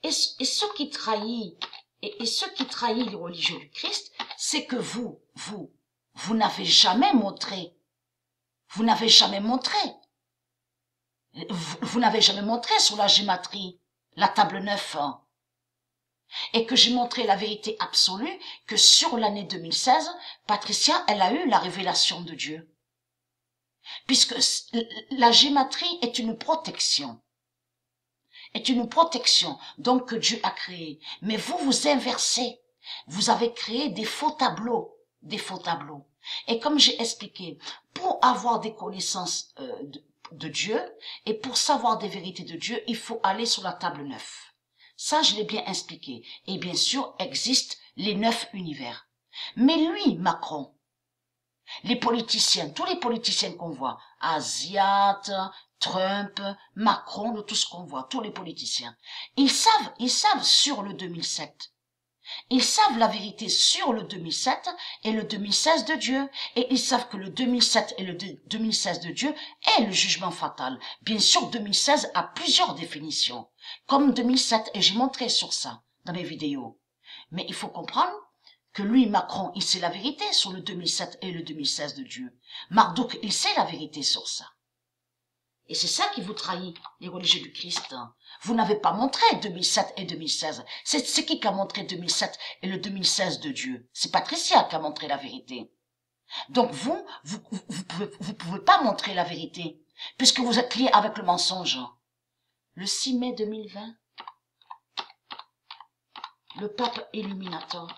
et ce qui trahit, et ce qui trahit les religieux du Christ, c'est que vous n'avez jamais montré, vous n'avez jamais montré sur la gématrie, la table 9, hein, et que j'ai montré la vérité absolue que sur l'année 2016, Patricia, elle a eu la révélation de Dieu. Puisque la gématrie est une protection. Donc que Dieu a créé. Mais vous inversez. Vous avez créé des faux tableaux. Et comme j'ai expliqué, pour avoir des connaissances de Dieu et pour savoir des vérités de Dieu, il faut aller sur la table 9. Ça, je l'ai bien expliqué. Et bien sûr, existent les 9 univers. Mais lui, Macron, les politiciens, tous les politiciens qu'on voit, Asiates, Trump, Macron, de tout ce qu'on voit, tous les politiciens, ils savent sur le 2007. Ils savent la vérité sur le 2007 et le 2016 de Dieu. Et ils savent que le 2007 et le 2016 de Dieu est le jugement fatal. Bien sûr, 2016 a plusieurs définitions, comme 2007, et j'ai montré sur ça dans mes vidéos. Mais il faut comprendre que lui, Macron, il sait la vérité sur le 2007 et le 2016 de Dieu. Marduk, il sait la vérité sur ça. Et c'est ça qui vous trahit, les religieux du Christ. Vous n'avez pas montré 2007 et 2016. C'est qui a montré 2007 et le 2016 de Dieu? C'est Patricia qui a montré la vérité. Donc vous pouvez pas montrer la vérité, puisque vous êtes lié avec le mensonge. Le 6 mai 2020, le pape Illuminator.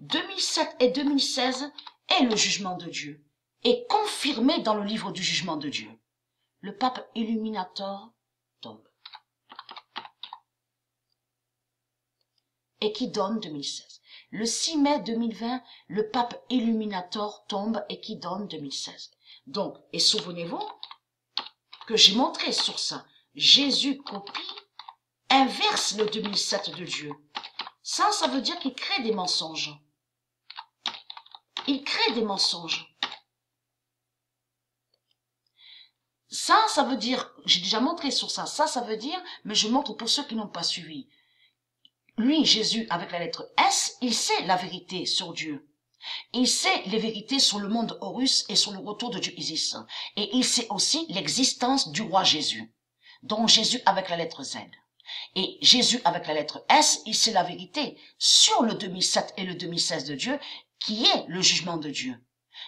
2007 et 2016 est le jugement de Dieu, et confirmé dans le livre du jugement de Dieu. Le pape Illuminator tombe. Et qui donne 2016. Le 6 mai 2020, le pape Illuminator tombe et qui donne 2016. Donc, et souvenez-vous que j'ai montré sur ça. Jésus copie, inverse le 2007 de Dieu. Ça veut dire qu'il crée des mensonges. Il crée des mensonges. Ça veut dire, j'ai déjà montré sur ça, ça veut dire, mais je montre pour ceux qui n'ont pas suivi. Lui, Jésus, avec la lettre S, il sait la vérité sur Dieu. Il sait les vérités sur le monde Horus et sur le retour de Dieu Isis. Et il sait aussi l'existence du roi Jésus. Donc Jésus avec la lettre Z. Et Jésus avec la lettre S, il sait la vérité sur le 2007 et le 2016 de Dieu, qui est le jugement de Dieu.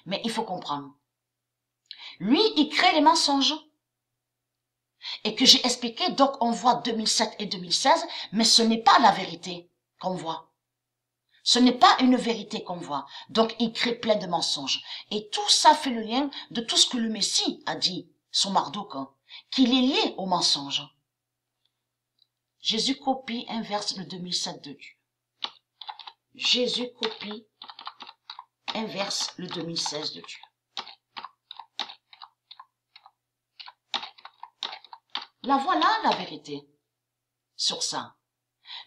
Mais il faut comprendre. Lui, il crée les mensonges. Et que j'ai expliqué, donc on voit 2007 et 2016, mais ce n'est pas la vérité qu'on voit. Ce n'est pas une vérité qu'on voit. Donc il crée plein de mensonges. Et tout ça fait le lien de tout ce que le Messie a dit, son Marduk, qu'il est lié au mensonge. Jésus copie, inverse le 2007 de Dieu. Jésus copie, inverse le 2016 de Dieu. Là, voilà la vérité sur ça.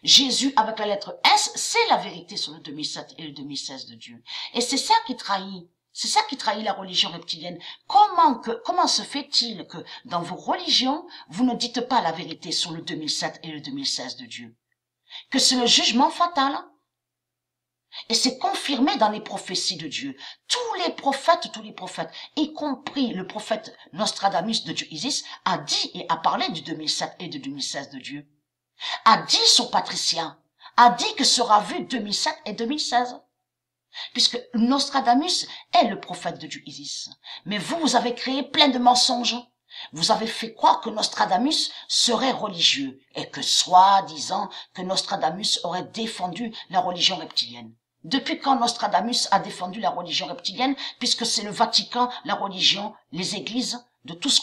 Jésus, avec la lettre S, c'est la vérité sur le 2007 et le 2016 de Dieu. Et c'est ça qui trahit. C'est ça qui trahit la religion reptilienne. Comment se fait-il que dans vos religions, vous ne dites pas la vérité sur le 2007 et le 2016 de Dieu? Que c'est le jugement fatal. Et c'est confirmé dans les prophéties de Dieu. Tous les prophètes, y compris le prophète Nostradamus de Dieu Isis, a dit et a parlé du 2007 et du 2016 de Dieu. A dit sur Patricia, a dit que sera vu 2007 et 2016. Puisque Nostradamus est le prophète de Dieu Isis. Mais vous avez créé plein de mensonges. Vous avez fait croire que Nostradamus serait religieux et que soi-disant que Nostradamus aurait défendu la religion reptilienne. Depuis quand Nostradamus a défendu la religion reptilienne, puisque c'est le Vatican, la religion, les églises, de tout ce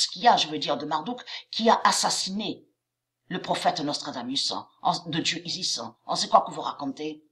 qu'il y a, je veux dire, de Marduk, qui a assassiné le prophète Nostradamus, de Dieu Isis. On sait quoi que vous racontez?